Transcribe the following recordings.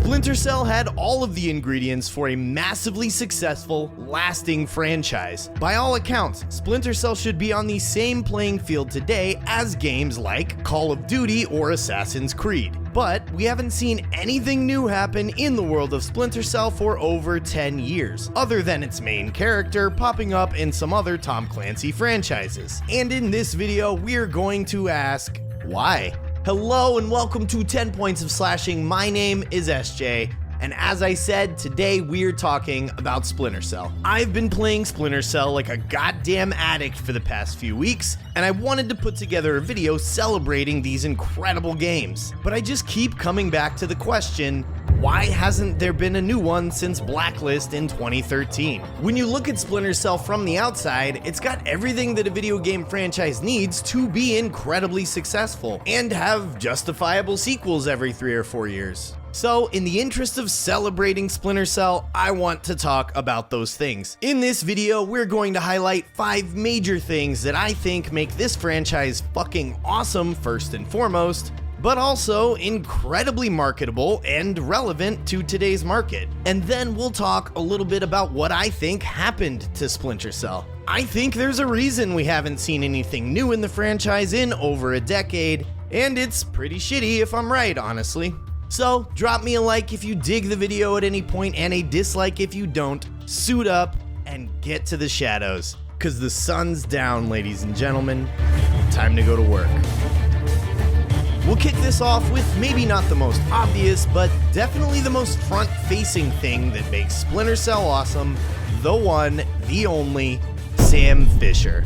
Splinter Cell had all of the ingredients for a massively successful, lasting franchise. By all accounts, Splinter Cell should be on the same playing field today as games like Call of Duty or Assassin's Creed. But we haven't seen anything new happen in the world of Splinter Cell for over 10 years, other than its main character popping up in some other Tom Clancy franchises. And in this video, we're going to ask, why? Hello and welcome to 10 Points of Slashing. My name is SJ, and as I said, today we're talking about Splinter Cell. I've been playing Splinter Cell like a goddamn addict for the past few weeks, and I wanted to put together a video celebrating these incredible games. But I just keep coming back to the question, why hasn't there been a new one since Blacklist in 2013? When you look at Splinter Cell from the outside, it's got everything that a video game franchise needs to be incredibly successful and have justifiable sequels every 3 or 4 years. So, in the interest of celebrating Splinter Cell, I want to talk about those things. In this video, we're going to highlight 5 major things that I think make this franchise fucking awesome first and foremost, but also incredibly marketable and relevant to today's market. And then we'll talk a little bit about what I think happened to Splinter Cell. I think there's a reason we haven't seen anything new in the franchise in over a decade, and it's pretty shitty if I'm right, honestly. So, drop me a like if you dig the video at any point and a dislike if you don't. Suit up and get to the shadows, cause the sun's down, ladies and gentlemen. Time to go to work. We'll kick this off with maybe not the most obvious, but definitely the most front-facing thing that makes Splinter Cell awesome, the one, the only, Sam Fisher.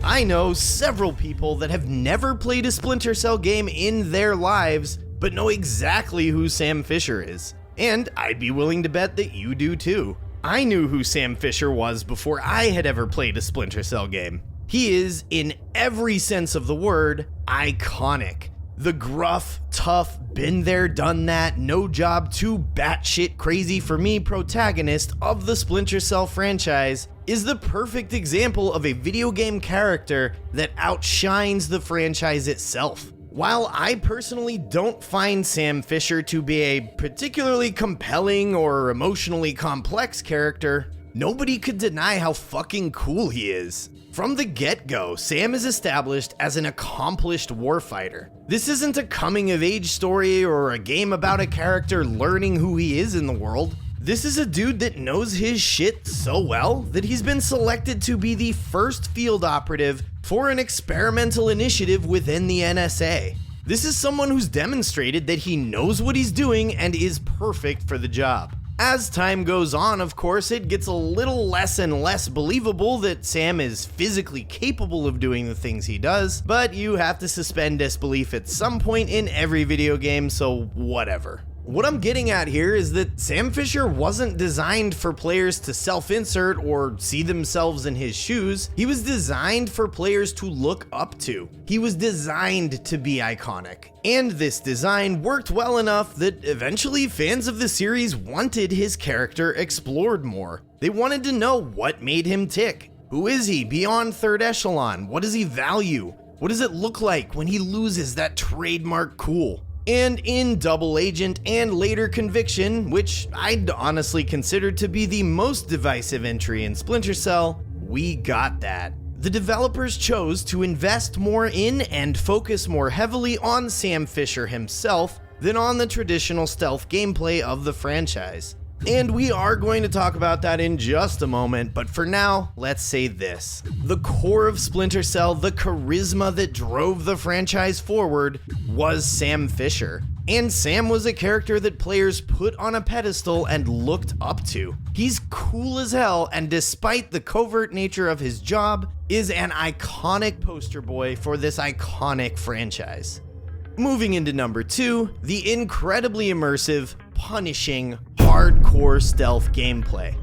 I know several people that have never played a Splinter Cell game in their lives, but know exactly who Sam Fisher is. And I'd be willing to bet that you do too. I knew who Sam Fisher was before I had ever played a Splinter Cell game. He is, in every sense of the word, iconic. The gruff, tough, been there, done that, no job too batshit crazy for me protagonist of the Splinter Cell franchise is the perfect example of a video game character that outshines the franchise itself. While I personally don't find Sam Fisher to be a particularly compelling or emotionally complex character, nobody could deny how fucking cool he is. From the get-go, Sam is established as an accomplished warfighter. This isn't a coming-of-age story or a game about a character learning who he is in the world. This is a dude that knows his shit so well that he's been selected to be the first field operative for an experimental initiative within the NSA. This is someone who's demonstrated that he knows what he's doing and is perfect for the job. As time goes on, of course, it gets a little less and less believable that Sam is physically capable of doing the things he does, but you have to suspend disbelief at some point in every video game, so whatever. What I'm getting at here is that Sam Fisher wasn't designed for players to self-insert or see themselves in his shoes. He was designed for players to look up to. He was designed to be iconic. And this design worked well enough that eventually fans of the series wanted his character explored more. They wanted to know what made him tick. Who is he beyond third echelon? What does he value? What does it look like when he loses that trademark cool? And in Double Agent and later Conviction, which I'd honestly consider to be the most divisive entry in Splinter Cell, we got that. The developers chose to invest more in and focus more heavily on Sam Fisher himself than on the traditional stealth gameplay of the franchise. And we are going to talk about that in just a moment, but for now, let's say this. The core of Splinter Cell, the charisma that drove the franchise forward, was Sam Fisher. And Sam was a character that players put on a pedestal and looked up to. He's cool as hell, and despite the covert nature of his job, is an iconic poster boy for this iconic franchise. Moving into number 2, the incredibly immersive, punishing, hardcore stealth gameplay.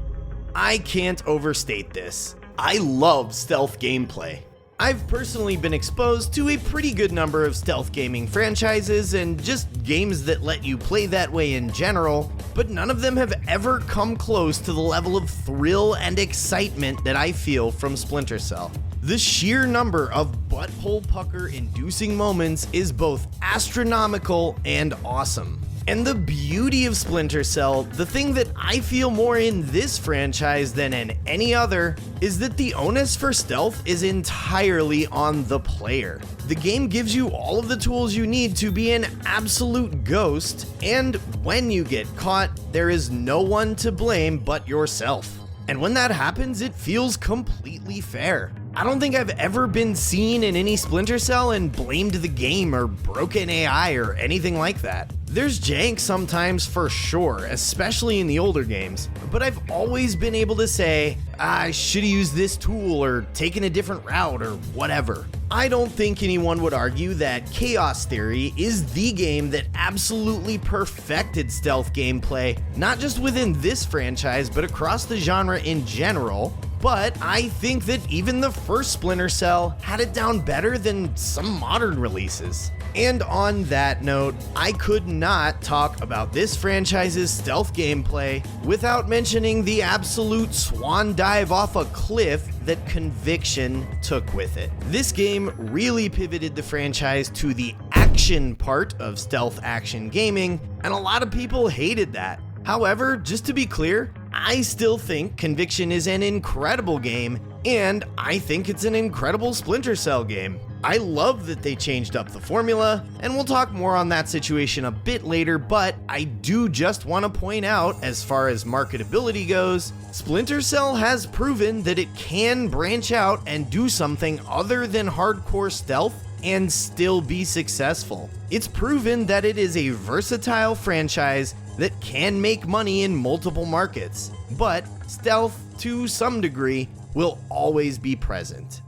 I can't overstate this. I love stealth gameplay. I've personally been exposed to a pretty good number of stealth gaming franchises and just games that let you play that way in general, but none of them have ever come close to the level of thrill and excitement that I feel from Splinter Cell. The sheer number of butthole pucker inducing moments is both astronomical and awesome. And the beauty of Splinter Cell, the thing that I feel more in this franchise than in any other, is that the onus for stealth is entirely on the player. The game gives you all of the tools you need to be an absolute ghost, and when you get caught, there is no one to blame but yourself. And when that happens, it feels completely fair. I don't think I've ever been seen in any Splinter Cell and blamed the game or broken AI or anything like that. There's jank sometimes for sure, especially in the older games, but I've always been able to say, I should have used this tool or taken a different route or whatever. I don't think anyone would argue that Chaos Theory is the game that absolutely perfected stealth gameplay, not just within this franchise, but across the genre in general. But I think that even the first Splinter Cell had it down better than some modern releases. And on that note, I could not talk about this franchise's stealth gameplay without mentioning the absolute swan dive off a cliff that Conviction took with it. This game really pivoted the franchise to the action part of stealth action gaming, and a lot of people hated that. However, just to be clear, I still think Conviction is an incredible game, and I think it's an incredible Splinter Cell game. I love that they changed up the formula, and we'll talk more on that situation a bit later, but I do just want to point out, as far as marketability goes, Splinter Cell has proven that it can branch out and do something other than hardcore stealth and still be successful. It's proven that it is a versatile franchise that can make money in multiple markets, but stealth, to some degree, will always be present.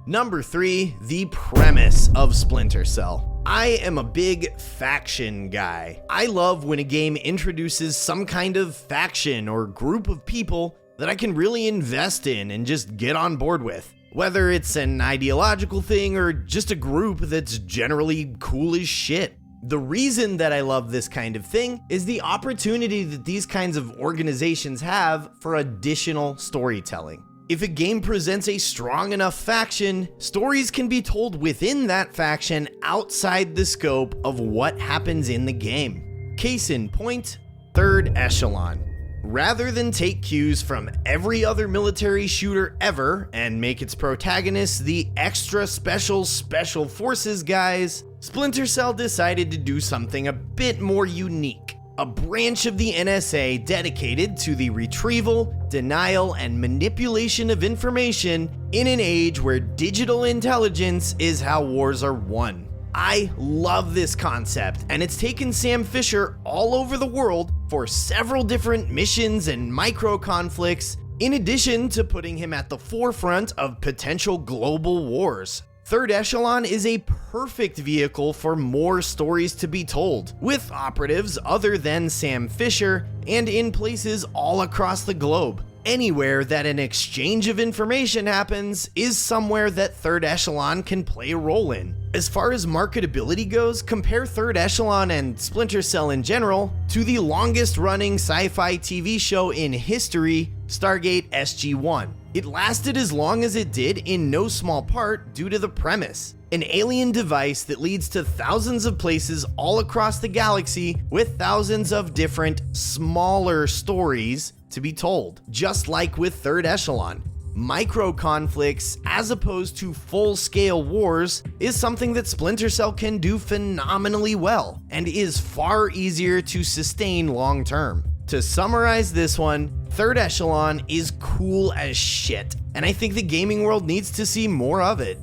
Number 3, the premise of Splinter Cell. I am a big faction guy. I love when a game introduces some kind of faction or group of people that I can really invest in and just get on board with. Whether it's an ideological thing or just a group that's generally cool as shit. The reason that I love this kind of thing is the opportunity that these kinds of organizations have for additional storytelling. If a game presents a strong enough faction, stories can be told within that faction outside the scope of what happens in the game. Case in point, Third Echelon. Rather than take cues from every other military shooter ever and make its protagonists the extra special forces guys, Splinter Cell decided to do something a bit more unique. A branch of the NSA dedicated to the retrieval, denial, and manipulation of information in an age where digital intelligence is how wars are won. I love this concept, and it's taken Sam Fisher all over the world for several different missions and micro conflicts, in addition to putting him at the forefront of potential global wars. Third Echelon is a perfect vehicle for more stories to be told, with operatives other than Sam Fisher and in places all across the globe. Anywhere that an exchange of information happens is somewhere that Third Echelon can play a role in. As far as marketability goes, compare Third Echelon and Splinter Cell in general to the longest running sci-fi TV show in history, Stargate SG-1. It lasted as long as it did in no small part due to the premise. An alien device that leads to thousands of places all across the galaxy with thousands of different, smaller stories to be told. Just like with Third Echelon, micro conflicts as opposed to full-scale wars is something that Splinter Cell can do phenomenally well and is far easier to sustain long-term. To summarize this one, Third Echelon is cool as shit, and I think the gaming world needs to see more of it.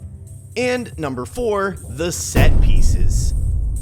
And number 4, the set pieces.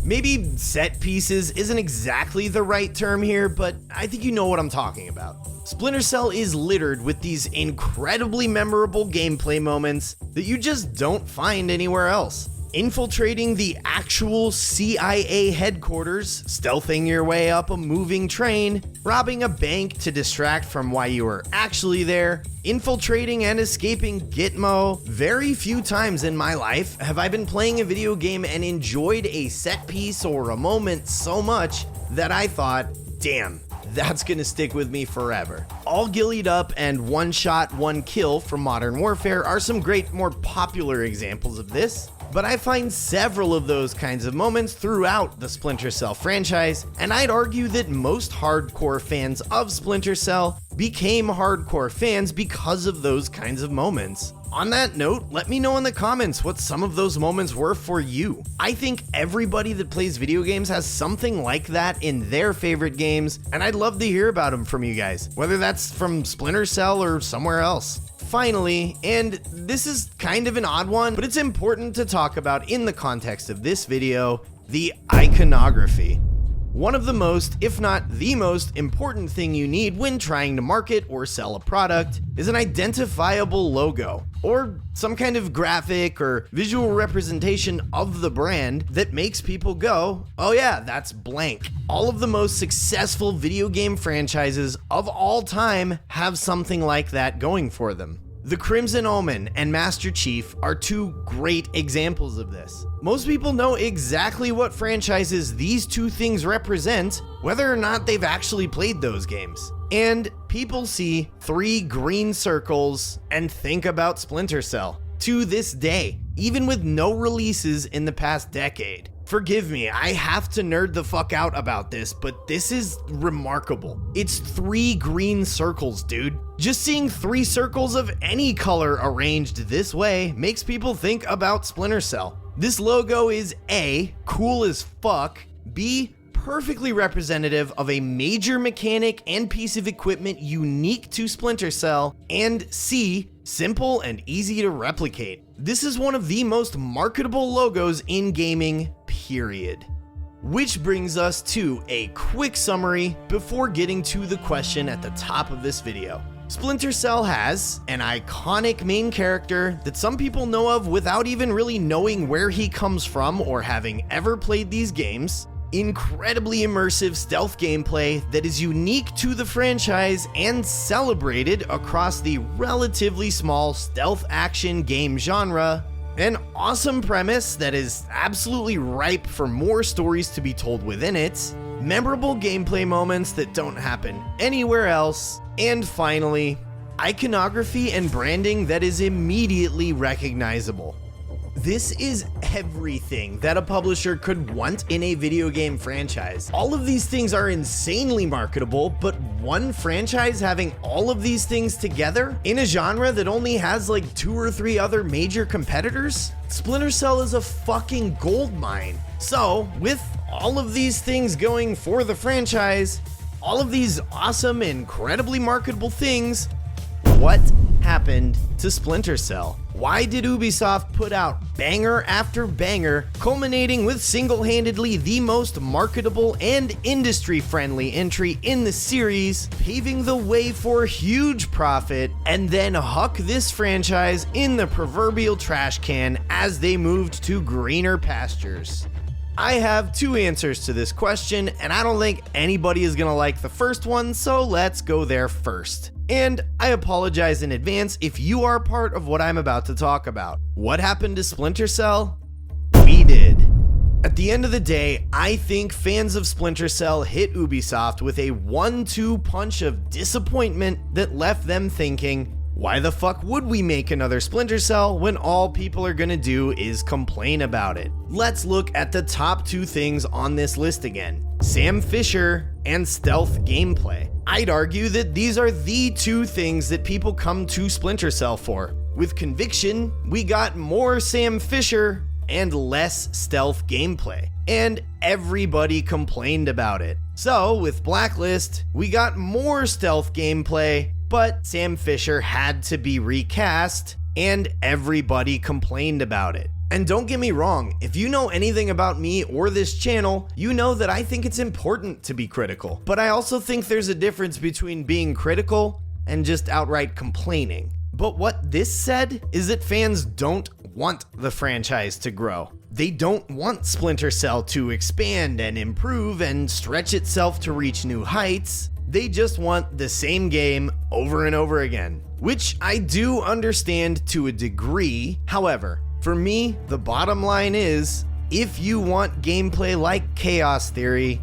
Maybe set pieces isn't exactly the right term here, but I think you know what I'm talking about. Splinter Cell is littered with these incredibly memorable gameplay moments that you just don't find anywhere else. Infiltrating the actual CIA headquarters, stealthing your way up a moving train, robbing a bank to distract from why you were actually there, infiltrating and escaping Gitmo. Very few times in my life have I been playing a video game and enjoyed a set piece or a moment so much that I thought, damn, that's gonna stick with me forever. All Gillied Up and One Shot, One Kill from Modern Warfare are some great, more popular examples of this. but I find several of those kinds of moments throughout the Splinter Cell franchise, and I'd argue that most hardcore fans of Splinter Cell became hardcore fans because of those kinds of moments. On that note, let me know in the comments what some of those moments were for you. I think everybody that plays video games has something like that in their favorite games, and I'd love to hear about them from you guys, whether that's from Splinter Cell or somewhere else. Finally, and this is kind of an odd one, but it's important to talk about in the context of this video, the iconography. One of the most, if not the most important thing you need when trying to market or sell a product is an identifiable logo, or some kind of graphic or visual representation of the brand that makes people go, oh yeah, that's blank. All of the most successful video game franchises of all time have something like that going for them. The Crimson Omen and Master Chief are two great examples of this. Most people know exactly what franchises these two things represent, whether or not they've actually played those games. And people see 3 green circles and think about Splinter Cell to this day, even with no releases in the past decade. Forgive me, I have to nerd the fuck out about this, but this is remarkable. It's 3 green circles, dude. Just seeing 3 circles of any color arranged this way makes people think about Splinter Cell. This logo is A, cool as fuck, B, perfectly representative of a major mechanic and piece of equipment unique to Splinter Cell, and C, simple and easy to replicate. This is one of the most marketable logos in gaming, period. Which brings us to a quick summary before getting to the question at the top of this video. Splinter Cell has an iconic main character that some people know of without even really knowing where he comes from or having ever played these games. Incredibly immersive stealth gameplay that is unique to the franchise and celebrated across the relatively small stealth action game genre. An awesome premise that is absolutely ripe for more stories to be told within it. Memorable gameplay moments that don't happen anywhere else. And finally, iconography and branding that is immediately recognizable. This is everything that a publisher could want in a video game franchise. All of these things are insanely marketable, but one franchise having all of these things together in a genre that only has like 2 or 3 other major competitors? Splinter Cell is a fucking goldmine. So, with all of these things going for the franchise, all of these awesome, incredibly marketable things, what happened to Splinter Cell? Why did Ubisoft put out banger after banger, culminating with single-handedly the most marketable and industry-friendly entry in the series, paving the way for huge profit, and then huck this franchise in the proverbial trash can as they moved to greener pastures? I have 2 answers to this question, and I don't think anybody is gonna like the first one, so let's go there first. And I apologize in advance if you are part of what I'm about to talk about. What happened to Splinter Cell? We did. At the end of the day, I think fans of Splinter Cell hit Ubisoft with a 1-2 punch of disappointment that left them thinking, why the fuck would we make another Splinter Cell when all people are gonna do is complain about it? Let's look at the top 2 things on this list again. Sam Fisher and stealth gameplay. I'd argue that these are the 2 things that people come to Splinter Cell for. With Conviction, we got more Sam Fisher and less stealth gameplay, and everybody complained about it. So with Blacklist, we got more stealth gameplay, but Sam Fisher had to be recast, and everybody complained about it. And don't get me wrong, if you know anything about me or this channel, you know that I think it's important to be critical. But I also think there's a difference between being critical and just outright complaining. But what this said is that fans don't want the franchise to grow. They don't want Splinter Cell to expand and improve and stretch itself to reach new heights. They just want the same game over and over again, which I do understand to a degree. However, for me, the bottom line is, if you want gameplay like Chaos Theory,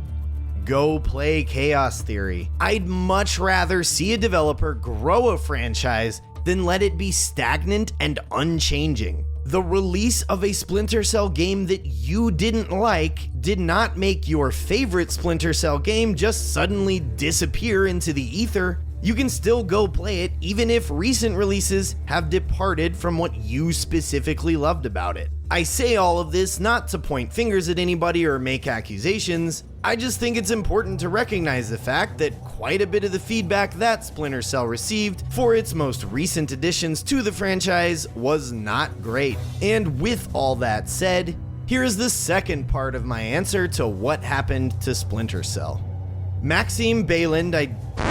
go play Chaos Theory. I'd much rather see a developer grow a franchise than let it be stagnant and unchanging. The release of a Splinter Cell game that you didn't like did not make your favorite Splinter Cell game just suddenly disappear into the ether. You can still go play it even if recent releases have departed from what you specifically loved about it. I say all of this not to point fingers at anybody or make accusations. I just think it's important to recognize the fact that quite a bit of the feedback that Splinter Cell received for its most recent additions to the franchise was not great. And with all that said, here is the second part of my answer to what happened to Splinter Cell. Maxime Bayland, I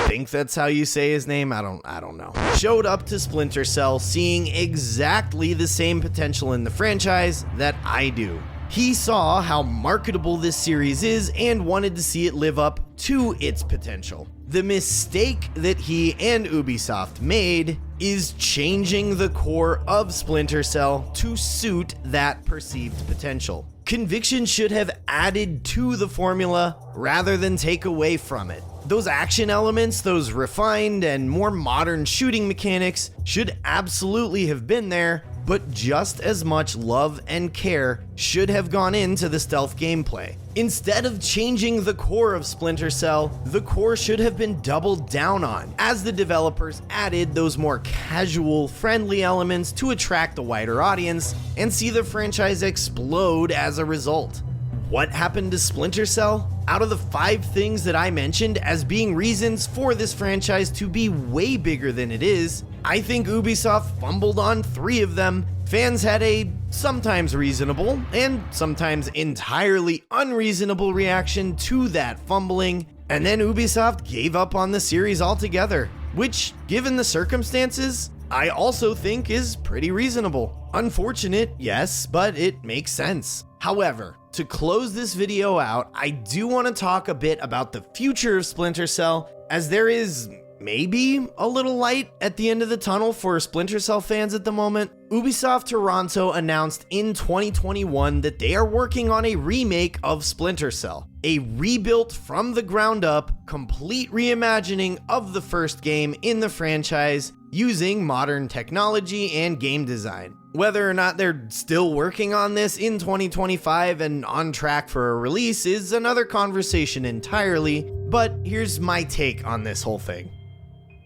think that's how you say his name, I don't know, showed up to Splinter Cell seeing exactly the same potential in the franchise that I do. He saw how marketable this series is and wanted to see it live up to its potential. The mistake that he and Ubisoft made is changing the core of Splinter Cell to suit that perceived potential. Conviction should have added to the formula rather than take away from it. Those action elements, those refined and more modern shooting mechanics should absolutely have been there, but just as much love and care should have gone into the stealth gameplay. Instead of changing the core of Splinter Cell, the core should have been doubled down on, as the developers added those more casual, friendly elements to attract a wider audience and see the franchise explode as a result. What happened to Splinter Cell? Out of the 5 things that I mentioned as being reasons for this franchise to be way bigger than it is, I think Ubisoft fumbled on 3 of them. Fans had a sometimes reasonable and sometimes entirely unreasonable reaction to that fumbling, and then Ubisoft gave up on the series altogether, which, given the circumstances, I also think is pretty reasonable. Unfortunate, yes, but it makes sense. However, to close this video out, I do want to talk a bit about the future of Splinter Cell, as there is maybe a little light at the end of the tunnel for Splinter Cell fans at the moment. Ubisoft Toronto announced in 2021 that they are working on a remake of Splinter Cell, a rebuilt from the ground up, complete reimagining of the first game in the franchise using modern technology and game design. Whether or not they're still working on this in 2025 and on track for a release is another conversation entirely, but here's my take on this whole thing.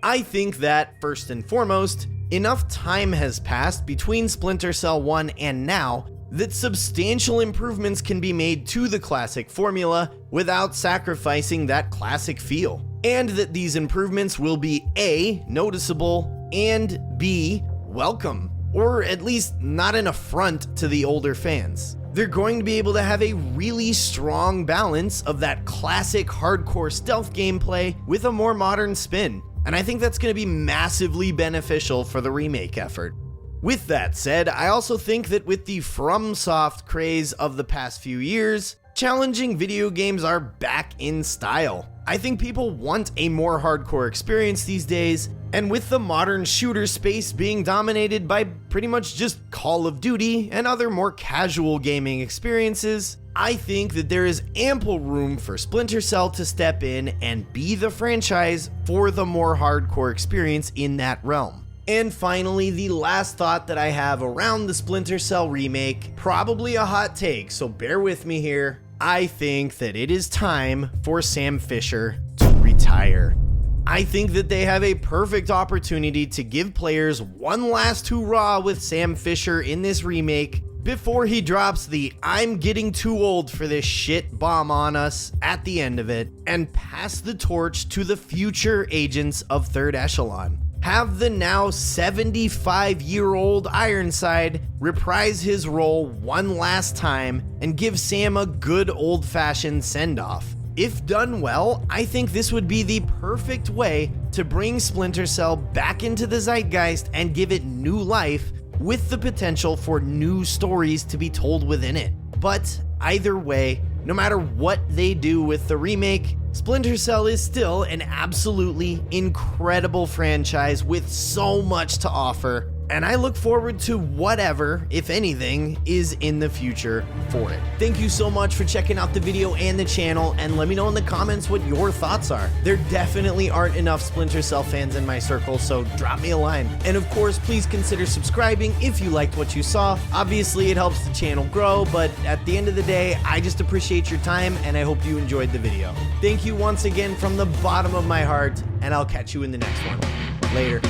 I think that, first and foremost, enough time has passed between Splinter Cell 1 and now that substantial improvements can be made to the classic formula without sacrificing that classic feel, and that these improvements will be A, noticeable, and B, welcome, or at least not an affront to the older fans. They're going to be able to have a really strong balance of that classic hardcore stealth gameplay with a more modern spin, and I think that's going to be massively beneficial for the remake effort. With that said, I also think that with the FromSoft craze of the past few years, challenging video games are back in style. I think people want a more hardcore experience these days, and with the modern shooter space being dominated by pretty much just Call of Duty and other more casual gaming experiences, I think that there is ample room for Splinter Cell to step in and be the franchise for the more hardcore experience in that realm. And finally, the last thought that I have around the Splinter Cell remake, probably a hot take, so bear with me here. I think that it is time for Sam Fisher to retire. I think that they have a perfect opportunity to give players one last hurrah with Sam Fisher in this remake before he drops the "I'm getting too old for this shit" bomb on us at the end of it, and pass the torch to the future agents of Third Echelon. Have the now 75-year-old Ironside reprise his role one last time and give Sam a good old-fashioned send-off. If done well, I think this would be the perfect way to bring Splinter Cell back into the zeitgeist and give it new life, with the potential for new stories to be told within it. But either way, no matter what they do with the remake, Splinter Cell is still an absolutely incredible franchise with so much to offer, and I look forward to whatever, if anything, is in the future for it. Thank you so much for checking out the video and the channel, and let me know in the comments what your thoughts are. There definitely aren't enough Splinter Cell fans in my circle, so drop me a line. And of course, please consider subscribing if you liked what you saw. Obviously, it helps the channel grow, but at the end of the day, I just appreciate your time, and I hope you enjoyed the video. Thank you once again from the bottom of my heart, and I'll catch you in the next one. Later.